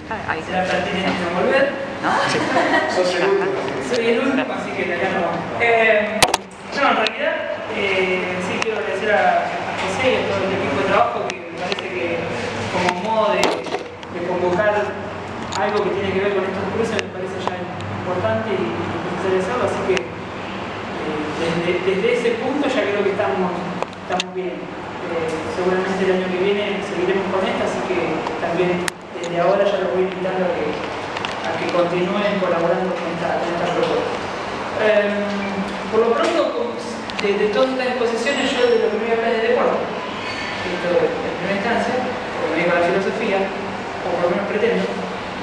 será pertinente no volver. Soy el último, así que de acá no. No, en realidad, sí quiero agradecer a José y a todo el equipo de trabajo, que me parece que como modo de convocar algo que tiene que ver con estos cruces me parece ya importante y necesario hacerlo, así que desde ese punto ya creo que estamos bien. Seguramente el año que viene seguiremos con esto, así que también desde ahora ya los voy invitando a que continúen colaborando con esta propuesta. Por lo pronto, de todas estas exposiciones, yo de lo que me voy a hablar es de deporte, esto en primera instancia, porque me dedico a la filosofía, o por lo menos pretendo.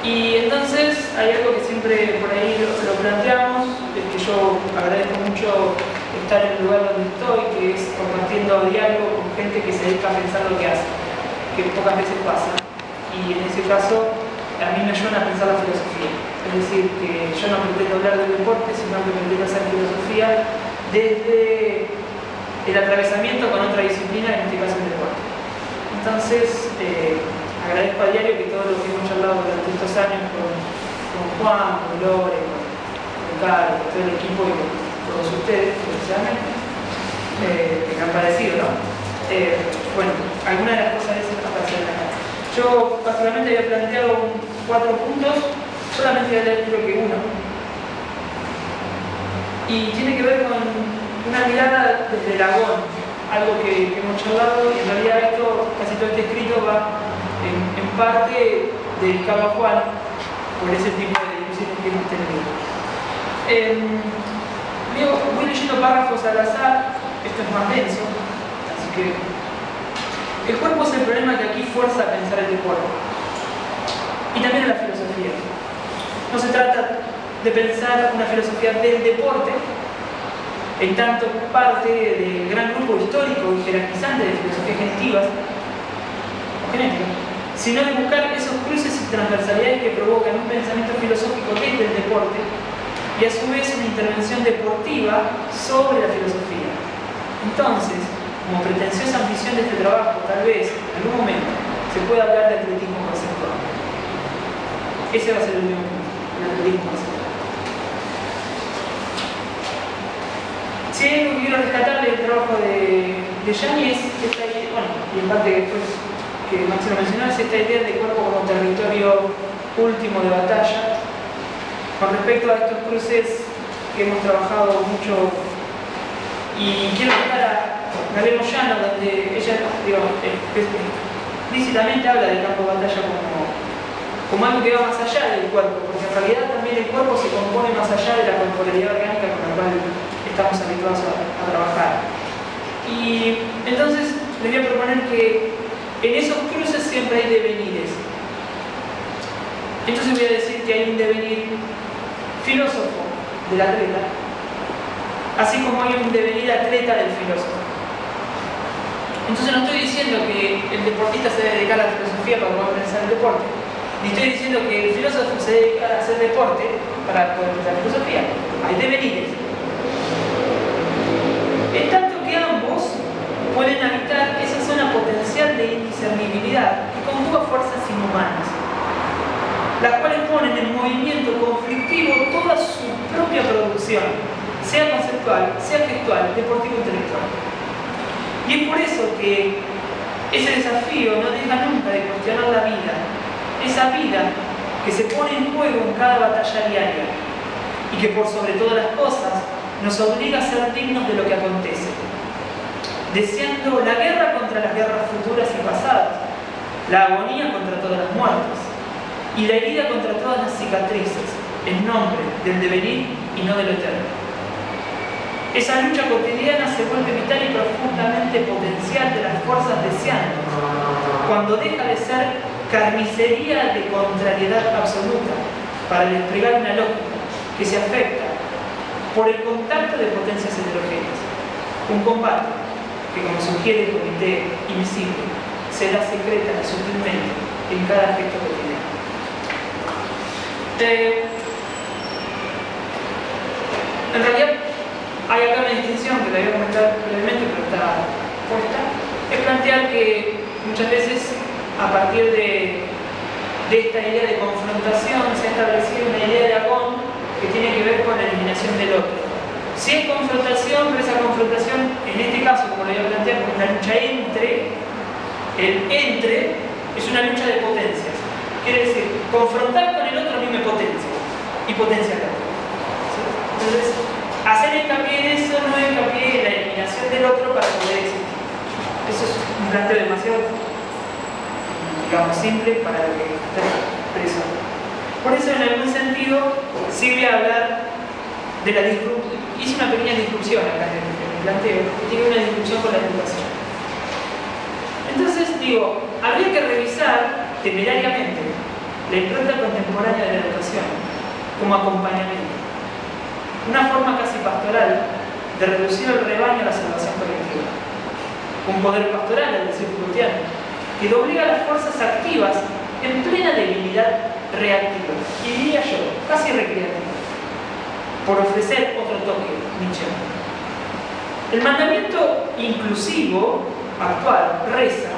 Y entonces hay algo que siempre por ahí lo planteamos, es que yo agradezco mucho estar en el lugar donde estoy, que es compartiendo diálogo con gente que se dedica a pensar lo que hace, que pocas veces pasa. Y en ese caso, a mí me ayudan a pensar la filosofía. Es decir, que yo no pretendo hablar del deporte, sino que pretendo hacer filosofía desde el atravesamiento con otra disciplina, en este caso el deporte. Entonces, agradezco a diario que todo lo que hemos charlado durante estos años con Juan, con Lore, con Carlos, con todo el equipo y con todos ustedes, especialmente, que me han parecido, ¿no? Bueno, algunas de las cosas de esas aparecen acá. Yo básicamente había planteado 4 puntos, solamente voy a leer creo que uno. Y tiene que ver con una mirada desde el agón, algo que hemos charlado, y en realidad casi todo este escrito va en parte dedicado a Juan por ese tipo de discusiones que hemos tenido. Voy leyendo párrafos al azar, esto es más denso, así que el cuerpo es el problema que aquí fuerza a pensar el deporte y también en la filosofía. No se trata de pensar una filosofía del deporte, en tanto parte del gran grupo histórico y jerarquizante de filosofías genetivas o genéticas, sino de buscar esos cruces y transversalidades que provocan un pensamiento filosófico desde el deporte y a su vez una intervención deportiva sobre la filosofía. Entonces, como pretenciosa ambición de este trabajo, tal vez en algún momento se pueda hablar de atletismo conceptual. Ese va a ser el último punto, el atletismo conceptual. Si hay algo que quiero rescatar del trabajo de Gianni es esta idea, bueno, y en parte después que Maxi lo mencionó, es esta idea de cuerpo como territorio último de batalla. Con respecto a estos cruces que hemos trabajado mucho, y quiero citar a Gabriel Moyano, donde ella, explícitamente habla del campo de batalla como algo que va más allá del cuerpo, porque en realidad también el cuerpo se compone más allá de la corporalidad orgánica con la cual estamos habituados a trabajar. Y entonces les voy a proponer que en esos cruces siempre hay devenires. Entonces voy a decir que hay un devenir filósofo del atleta, así como hay un devenir atleta del filósofo. Entonces no estoy diciendo que el deportista se debe dedicar a la filosofía para poder pensar el deporte, ni estoy diciendo que el filósofo se dedica a hacer deporte para poder pensar filosofía. Hay devenires. En tanto que ambos pueden habitar esa zona potencial de indiscernibilidad que conjuga fuerzas inhumanas, las cuales ponen en movimiento conflictivo toda su propia producción, sea conceptual, sea gestual, deportivo o intelectual. Y es por eso que ese desafío no deja nunca de cuestionar la vida, esa vida que se pone en juego en cada batalla diaria y que por sobre todas las cosas nos obliga a ser dignos de lo que acontece, deseando la guerra contra las guerras futuras y pasadas, la agonía contra todas las muertes y la herida contra todas las cicatrices, en nombre del devenir y no de lo eterno. Esa lucha cotidiana se vuelve vital y profundamente potencial de las fuerzas deseantes, cuando deja de ser carnicería de contrariedad absoluta para desplegar una lógica que se afecta por el contacto de potencias heterogéneas. Un combate que, como sugiere el comité invisible, se da secreta y sutilmente en cada aspecto cotidiano. En realidad, hay acá una distinción que la voy a comentar brevemente, pero está puesta. Es plantear que muchas veces, a partir de de esta idea de confrontación se ha establecido una idea de Agón que tiene que ver con la eliminación del otro. Si es confrontación, pero esa confrontación, en este caso, como lo voy a plantear, es una lucha entre, el entre es una lucha de potencias. Quiere decir, confrontar con el otro a mí me potencia, y potencia al otro. ¿Sí? Entonces, hacer hincapié en eso no es hincapié en la eliminación del otro para poder existir. Eso es un planteo demasiado, digamos, simple para lo que está expreso. Por eso, en algún sentido, sirve hablar de la disrupción. Hice una pequeña disrupción acá en el planteo, que tiene una disrupción con la educación. Entonces, digo, habría que revisar temerariamente la impronta contemporánea de la educación como acompañamiento. Una forma casi pastoral de reducir el rebaño a la salvación colectiva. Un poder pastoral, es decir, Foucaultiano, que obliga a las fuerzas activas en plena debilidad reactiva, y diría yo, casi recreativa, por ofrecer otro toque nietzscheano. El mandamiento inclusivo actual reza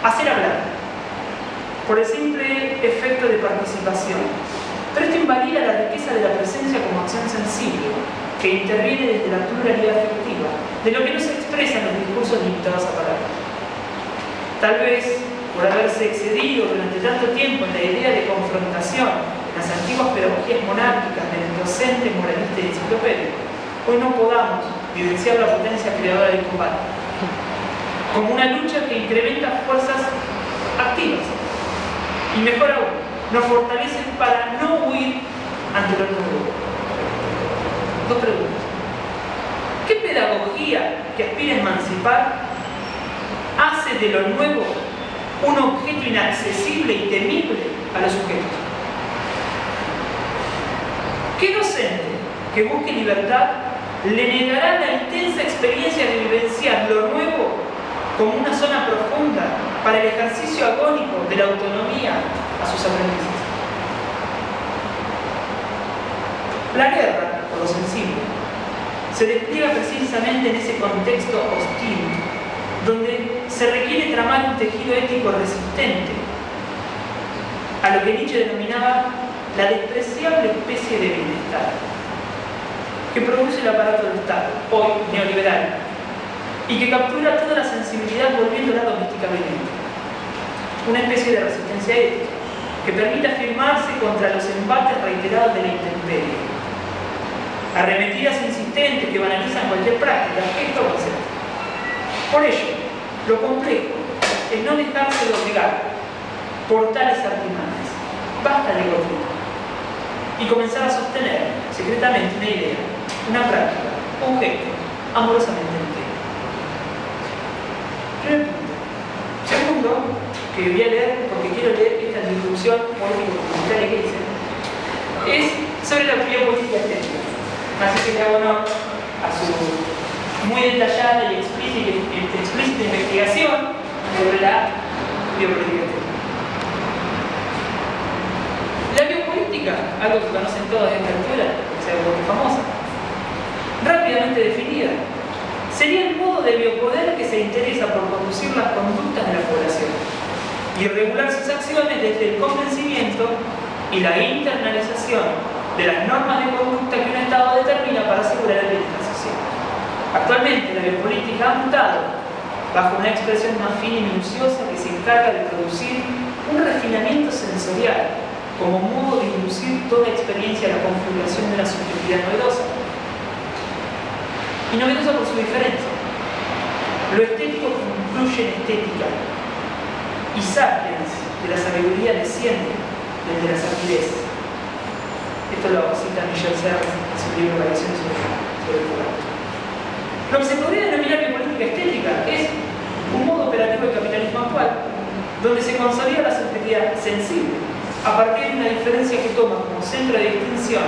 hacer hablar, por el simple efecto de participación. Pero esto invalida la riqueza de la presencia como acción sensible, que interviene desde la pluralidad afectiva, de lo que no se expresa en los discursos limitados a palabras. Tal vez, por haberse excedido durante tanto tiempo en la idea de confrontación en las antiguas pedagogías monárquicas del docente moralista y enciclopédico, hoy no podamos vivenciar la potencia creadora del combate, como una lucha que incrementa fuerzas activas, y mejor aún, nos fortalece para no huir ante lo nuevo. Dos preguntas. ¿Qué pedagogía que aspira a emancipar hace de lo nuevo un objeto inaccesible y temible a los sujetos? ¿Qué docente que busque libertad le negará la intensa experiencia de vivenciar lo nuevo como una zona profunda para el ejercicio agónico de la autonomía a sus aprendices? La guerra, por lo sensible, se despliega precisamente en ese contexto hostil, donde se requiere tramar un tejido ético resistente a lo que Nietzsche denominaba la despreciable especie de bienestar que produce el aparato del Estado, hoy neoliberal, y que captura toda la sensibilidad volviéndola domesticable. Una especie de resistencia ética que permite afirmarse contra los embates reiterados de la intemperie. Arremetidas insistentes que banalizan cualquier práctica, esto va a ser. Por ello, lo complejo es no dejarse doblegar por tales artimañas. Basta de gotita. Y comenzar a sostener secretamente una idea, una práctica, un gesto, amorosamente entero. Primer punto. Segundo, que voy a leer porque quiero leer esta introducción político-comunitaria que hice, es sobre la biopolítica estética. Así que le hago honor a su muy detallada y explícita investigación sobre la biopolítica estética. La biopolítica, algo que conocen todos desde esta altura, que sea muy famosa, rápidamente definida, sería el modo de biopoder que se interesa por conducir las conductas de la población y regular sus acciones desde el convencimiento y la internalización de las normas de conducta que un Estado determina para asegurar el bienestar social. Actualmente la biopolítica ha mutado bajo una expresión más fina y minuciosa que se encarga de producir un refinamiento sensorial como modo de inducir toda experiencia a la configuración de una subjetividad novedosa. Y novedosa por su diferencia. Lo estético concluye en estética, y sapiens de la sabiduría desciende desde la sapidez. Esto lo cita Michel Serres en su libro Variaciones sobre el fuego. Lo que se podría denominar biopolítica estética es un modo operativo del capitalismo actual, donde se consolida la subjetividad sensible, a partir de una diferencia que toma como centro de distinción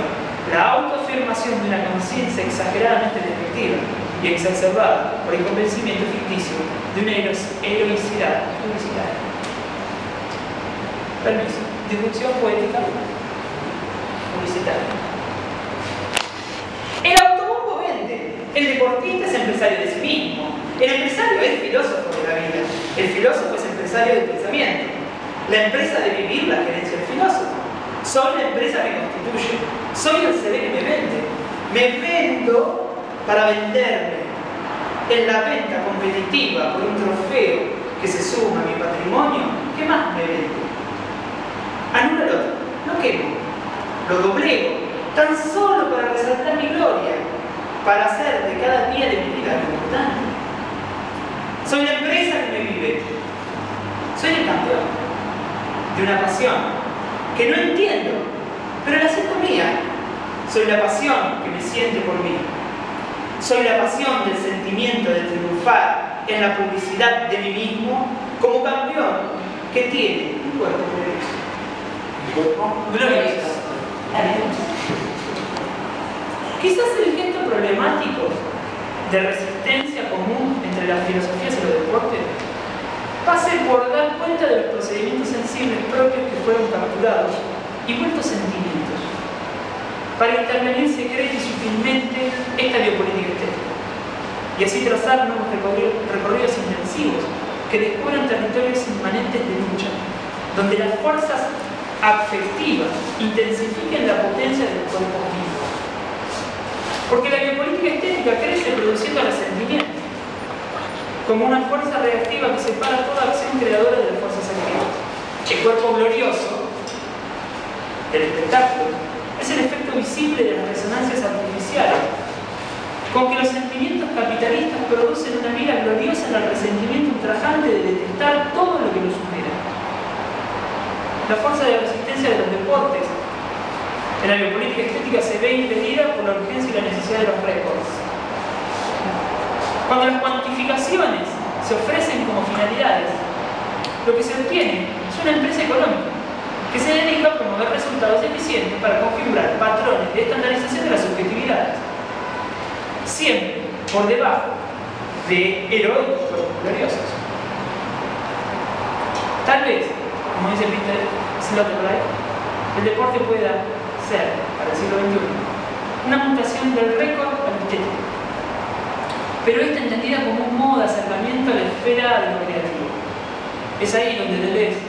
la autoafirmación de una conciencia exageradamente defectiva y exacerbada por el convencimiento ficticio de una heroicidad publicitaria. Permiso. Disrupción poética publicitaria. El autobombo vende. El deportista es empresario de sí mismo. El empresario es filósofo de la vida. El filósofo es empresario del pensamiento. la empresa de vivir la gerencia del filósofo. Soy la empresa que constituye. Soy el CD que me vende. Me vendo para venderme en la venta competitiva por un trofeo que se suma a mi patrimonio. ¿Qué más me vendo? Anúlalo, no quemo, lo doblego, tan solo para resaltar mi gloria, para hacer de cada día de mi vida algo importante. Soy la empresa que me vive. Soy el campeón de una pasión que no entiendo, pero la siento mía. Soy la pasión que me siente por mí. Soy la pasión del sentimiento de triunfar en la publicidad de mí mismo como campeón que tiene un cuerpo glorioso. Quizás el gesto problemático de resistencia común entre las filosofías y los deportes pase por dar cuenta de los procedimientos sensibles propios que fueron capturados y vueltos sentimientos, para intervenir secreta y sutilmente esta biopolítica estética, y así trazar nuevos recorridos intensivos que descubran territorios inmanentes de lucha, donde las fuerzas afectivas intensifiquen la potencia de los cuerpos vivos. Porque la biopolítica estética crece produciendo resentimiento, como una fuerza reactiva que separa toda acción creadora de las fuerzas activas. El cuerpo glorioso del espectáculo es el efecto visible de las resonancias artificiales, con que los sentimientos capitalistas producen una vida gloriosa en el resentimiento ultrajante de detestar todo lo que lo supera. La fuerza de resistencia de los deportes en la biopolítica estética se ve impedida por la urgencia y la necesidad de los récords. Cuando las cuantificaciones se ofrecen como finalidades, lo que se obtiene es una empresa económica que se dedica a promover resultados eficientes para configurar patrones de estandarización de las subjetividades, siempre por debajo de heroicos gloriosos. Tal vez, como dice Peter Sloterdijk, el deporte pueda ser, para el siglo XXI, una mutación del récord al estético, pero esta entendida como un modo de acercamiento a la esfera de lo creativo. Es ahí donde Deleuze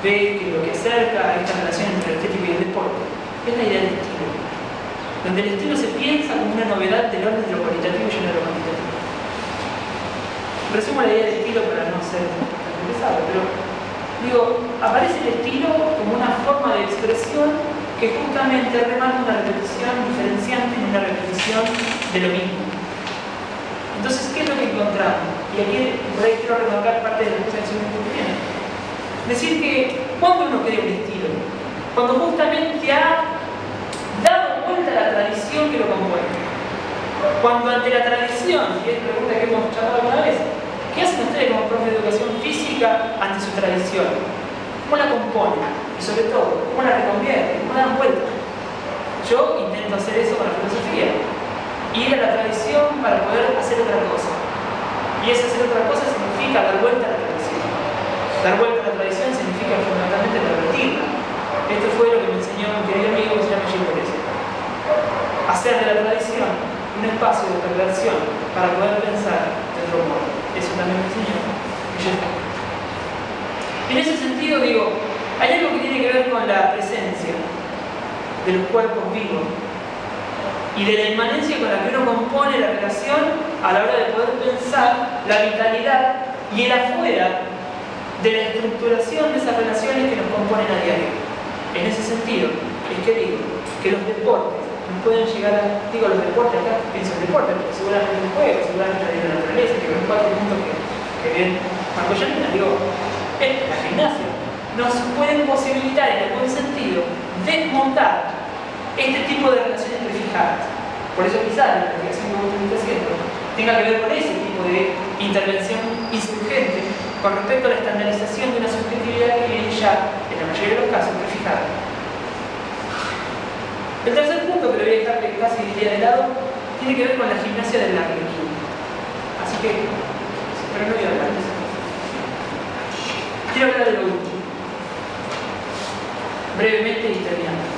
ve que lo que acerca a esta relación entre el estético y el deporte es la idea del estilo, donde el estilo se piensa como una novedad del orden de lo cualitativo y no de lo cuantitativo. Resumo la idea del estilo para no ser tan pesado, pero digo, aparece el estilo como una forma de expresión que justamente remarca una repetición diferenciante en una repetición de lo mismo. Entonces, ¿qué es lo que encontramos? Y aquí por ahí quiero remarcar parte de la cosa que se me viene. Decir que cuando uno crea un estilo, cuando justamente ha dado vuelta a la tradición que lo compone, cuando ante la tradición, y es la pregunta que hemos charlado alguna vez, ¿qué hacen ustedes como profe de educación física ante su tradición? ¿Cómo la componen? Y sobre todo, ¿cómo la reconvierten? ¿Cómo la dan vuelta? Yo intento hacer eso con la filosofía. Ir a la tradición para poder hacer otra cosa. Y ese hacer otra cosa significa dar vuelta a la tradición. Dar vuelta a la tradición significa fundamentalmente pervertirla. Esto fue lo que me enseñó un querido amigo que se llama Gilles Deleuze. Hacer de la tradición un espacio de perversión para poder pensar de otro modo. Eso también me enseñó Gilles. En ese sentido, digo, hay algo que tiene que ver con la presencia de los cuerpos vivos y de la inmanencia con la que uno compone la relación a la hora de poder pensar la vitalidad y el afuera de la estructuración de esas relaciones que nos componen a diario. En ese sentido, es que digo que los deportes nos pueden llegar a... Digo, los deportes, acá pienso en deportes, porque seguramente en el juego, seguramente en la naturaleza, que son 4 puntos que bien Marco Yanina, digo, la gimnasia, nos pueden posibilitar en algún sentido desmontar este tipo de relaciones prefijadas. Por eso quizás la investigación que vos estás haciendo tenga que ver con ese tipo de intervención insurgente con respecto a la estandarización de una subjetividad que viene ya, en la mayoría de los casos, prefijada. El tercer punto, que lo voy a dejar casi diría de lado, tiene que ver con la gimnasia del arlequín. Así que, pero no voy a hablar de eso. Quiero hablar de lo último, brevemente y terminando.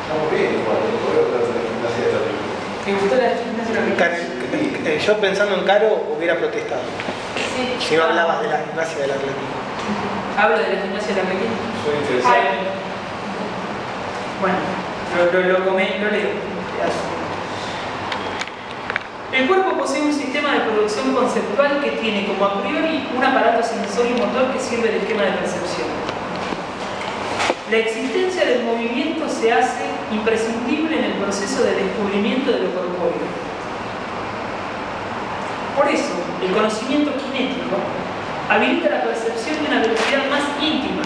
Estamos bien, igual, voy a hablar de la gimnasia de la película. ¿Te gustó la gimnasia de la película? Yo pensando en Caro hubiera protestado. Sí. Si no hablabas de la gimnasia del atletismo. Hablo de la gimnasia de la pequeña. Soy interesante. Bueno, lo leo. El cuerpo posee un sistema de producción conceptual que tiene como a priori un aparato sensorio y motor que sirve de esquema de percepción. La existencia del movimiento se hace imprescindible en el proceso de descubrimiento de lo corpóreo. Por eso, el conocimiento cinético habilita la percepción de una velocidad más íntima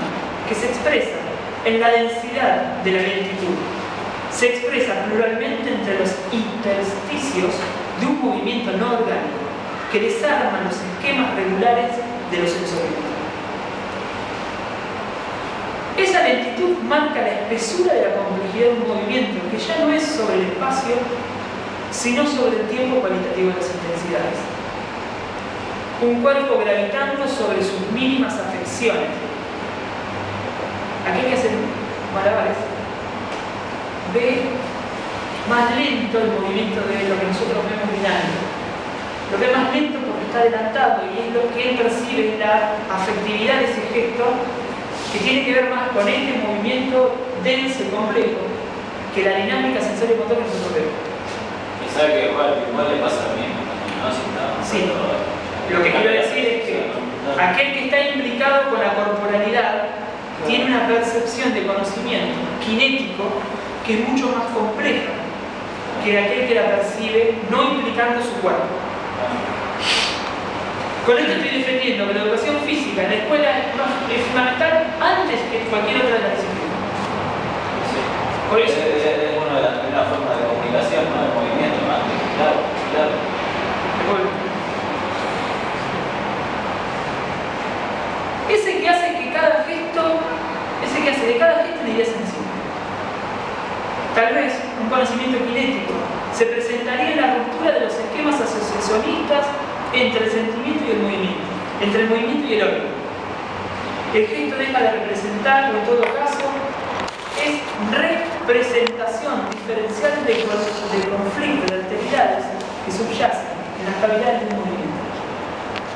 que se expresa en la densidad de la lentitud. Se expresa pluralmente entre los intersticios de un movimiento no orgánico que desarma los esquemas regulares de lo sensorial. Esa lentitud marca la espesura de la complejidad de un movimiento que ya no es sobre el espacio, sino sobre el tiempo cualitativo de las intensidades. Un cuerpo gravitando sobre sus mínimas afecciones. Aquel que hace malabares ve más lento el movimiento de lo que nosotros vemos dinámico. Lo ve más lento porque está adelantado y es lo que él percibe, la afectividad de ese gesto, que tiene que ver más con este movimiento denso y complejo que la dinámica sensorio motor que nosotros vemos. Y sabe que igual le pasa lo mismo, ¿no? Sí. Lo que quiero decir es que aquel que está implicado con la corporalidad tiene una percepción de conocimiento cinético que es mucho más compleja que aquel que la percibe no implicando su cuerpo. Con esto estoy defendiendo que la educación física en la escuela es fundamental antes que cualquier otra de las disciplinas. Sí. Por eso Es una de las primeras formas de comunicación, ¿no? El movimiento, antes. Claro. Ese que hace de cada gesto una idea sensible. Tal vez un conocimiento cinético se presentaría en la ruptura de los esquemas asociacionistas entre el sentimiento y el movimiento, entre el movimiento y el órgano. El gesto deja de representar, o en todo caso, es representación diferencial del conflicto, de alteridades que subyacen en las cavidades de un movimiento.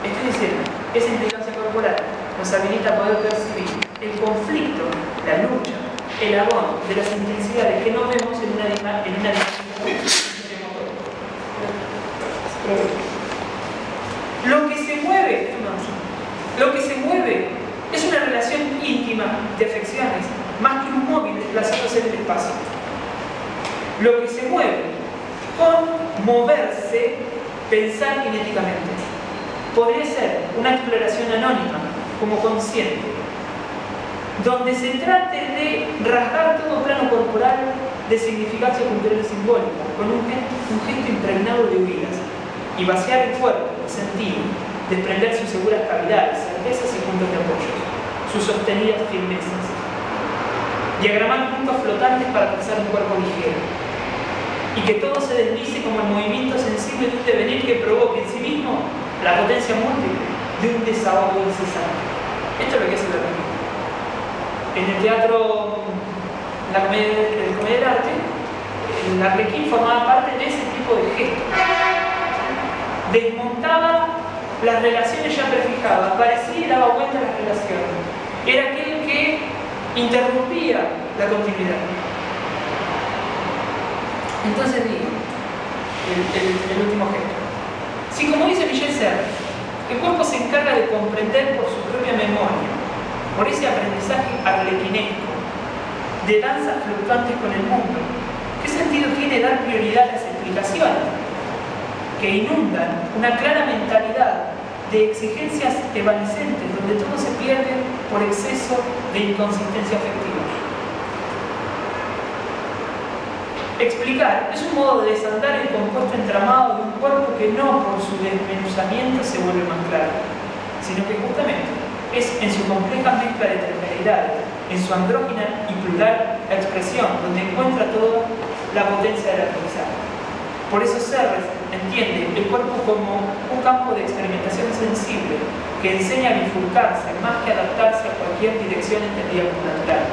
Estoy diciendo, esa inteligencia corporal nos habilita a poder percibir el conflicto, la lucha, el agón de las intensidades que no vemos en una dinámica motor. Lo que se mueve es una relación íntima de afecciones, más que un móvil desplazándose en el espacio. Lo que se mueve con moverse, pensar cinéticamente. Podría ser una exploración anónima, como consciente, donde se trate de rasgar todo plano corporal de significancia cultural y simbólica, con un gesto impregnado de huidas, y vaciar el cuerpo, el sentido, desprender sus seguras cavidades, certezas y puntos de apoyo, sus sostenidas firmezas. Diagramar puntos flotantes para trazar un cuerpo ligero, y que todo se deslice como el movimiento sensible de un devenir que provoque en sí mismo la potencia múltiple de un desahogo incesante. Esto es lo que hace la película. En el teatro, en la comedia del arte, el Arlequín formaba parte de ese tipo de gestos. Desmontaba las relaciones ya prefijadas, aparecía y daba vuelta a las relaciones. Era aquel que interrumpía la continuidad. Entonces digo, el último gesto. Si, como dice Michel Serres, el cuerpo se encarga de comprender por su propia memoria, por ese aprendizaje arlequinesco, de danzas fluctuantes con el mundo, ¿qué sentido tiene dar prioridad a las explicaciones que inundan una clara mentalidad de exigencias evanescentes donde todo se pierde por exceso de inconsistencia afectiva? Explicar es un modo de desandar el compuesto entramado de un cuerpo que no por su desmenuzamiento se vuelve más claro, sino que justamente es en su compleja mezcla de heterogeneidades, en su andrógina y plural expresión, donde encuentra toda la potencia del aprendizaje. Por eso Serres entiende el cuerpo como un campo de experimentación sensible que enseña a bifurcarse más que adaptarse a cualquier dirección entendida como natural.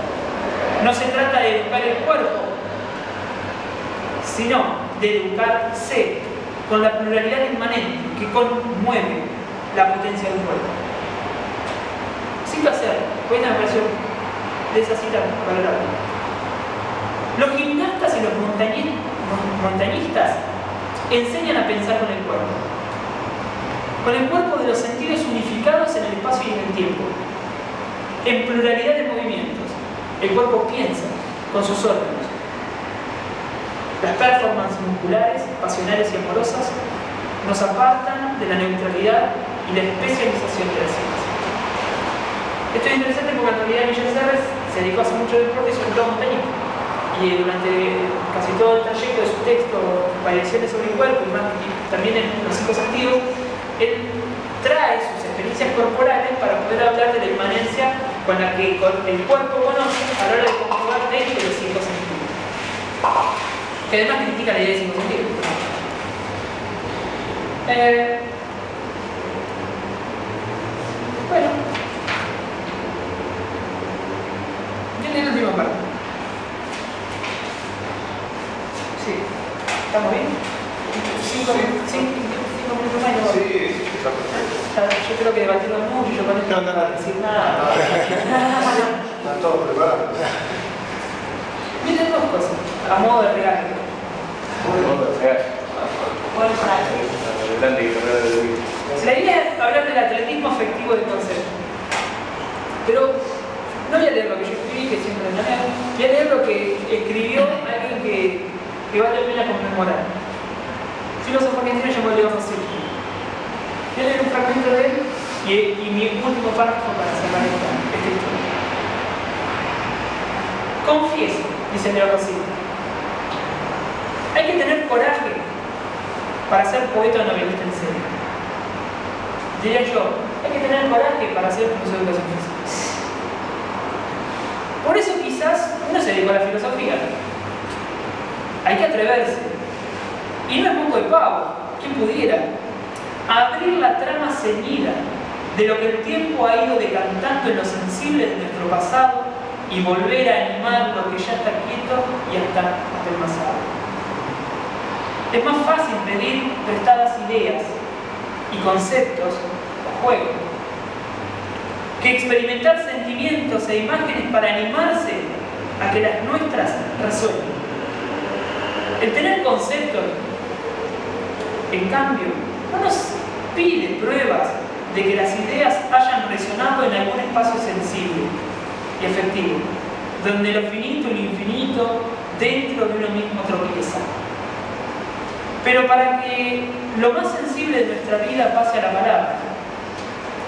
No se trata de educar el cuerpo, sino de educarse con la pluralidad inmanente que conmueve la potencia del cuerpo. Sin Necesito hacerlo. Pues esta me pareció de esa cita valorable. Los gimnastas y los montañistas enseñan a pensar con el cuerpo de los sentidos unificados en el espacio y en el tiempo, en pluralidad de movimientos. El cuerpo piensa con sus órganos. Las performances musculares, pasionales y amorosas nos apartan de la neutralidad y la especialización de la ciencia. Esto es interesante porque en realidad Michel Serres se dedicó a hacer mucho deporte y sobre todo montañismo. Y durante casi todo el trayecto de su texto, Variaciones sobre el cuerpo y también en Los 5 sentidos, él trae sus experiencias corporales para poder hablar de la inmanencia con la que el cuerpo conoce a la hora de comprobar dentro de los 5 sentidos. Que además critica la idea de 5 sentidos. Bueno, yo leí la última parte. Sí, ¿estamos bien? 5 minutos más y no. Sí, está perfecto. Yo creo que debatirlo mucho, yo con esto no voy a decir nada. Están todos preparados. Miren dos cosas, a modo de regalo. La idea es hablar del atletismo afectivo del concepto. Pero no voy a leer lo que yo escribí, que siempre lo leo. Voy a leer lo que escribió alguien que vale la pena conmemorar. Filósofo argentino llamado Leo Rossetti. Voy a leer un fragmento de él y mi último párrafo para cerrar esta historia. Confieso, dice Leo Rossetti, hay que tener coraje para ser poeta o novelista en serio. Diría yo, hay que tener coraje para ser profesor de educación física. Por eso quizás uno se dedicó a la filosofía. Hay que atreverse. Y no es moco de pavo, ¿quién pudiera? Abrir la trama ceñida de lo que el tiempo ha ido decantando en lo sensible de nuestro pasado y volver a animar lo que ya está quieto y hasta el pasado. Es más fácil pedir prestadas ideas y conceptos o juegos que experimentar sentimientos e imágenes para animarse a que las nuestras resuenen. El tener conceptos, en cambio, no nos pide pruebas de que las ideas hayan resonado en algún espacio sensible y afectivo, donde lo finito y lo infinito dentro de uno mismo tropieza. Pero para que lo más sensible de nuestra vida pase a la palabra,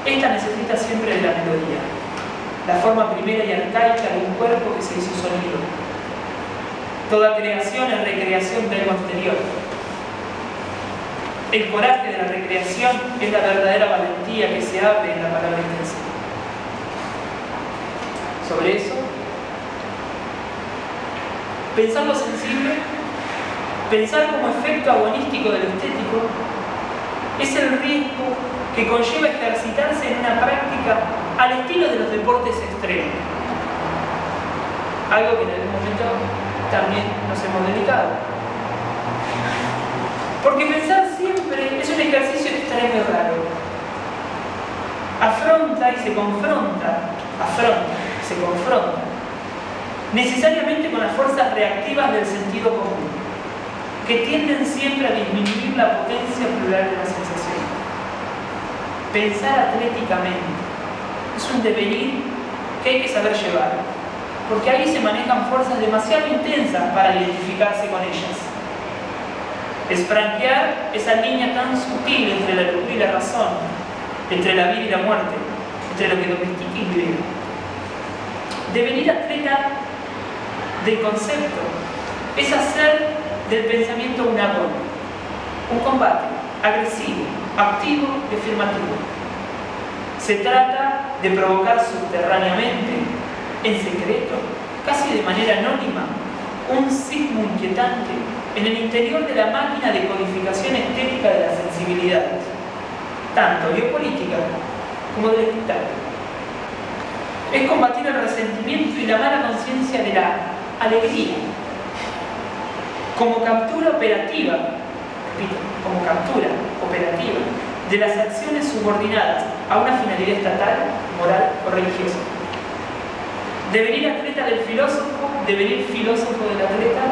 esta necesita siempre de la melodía, la forma primera y arcaica de un cuerpo que se hizo sonido. Toda creación es recreación de algo anterior. El coraje de la recreación es la verdadera valentía que se abre en la palabra intensa. Sobre eso, pensar lo sensible, pensar como efecto agonístico de lo estético, es el riesgo que conlleva ejercitarse en una práctica al estilo de los deportes extremos. Algo que en algún momento también nos hemos dedicado. Porque pensar siempre es un ejercicio extremo y raro. Afronta y se confronta, necesariamente con las fuerzas reactivas del sentido común, que tienden siempre a disminuir la potencia plural de la sensación. Pensar atléticamente es un devenir que hay que saber llevar, porque ahí se manejan fuerzas demasiado intensas para identificarse con ellas. Es franquear esa línea tan sutil entre la locura y la razón, entre la vida y la muerte, entre lo que domestica y libera. Devenir atleta del concepto es hacer del pensamiento un agón, un combate agresivo, activo y afirmativo. Se trata de provocar subterráneamente, en secreto, casi de manera anónima, un sismo inquietante en el interior de la máquina de codificación estética de las sensibilidades, tanto biopolítica como del espectáculo. Es combatir el resentimiento y la mala conciencia de la alegría como captura operativa, repito, de las acciones subordinadas a una finalidad estatal moral o religioso. Devenir atleta del filósofo, devenir filósofo del atleta,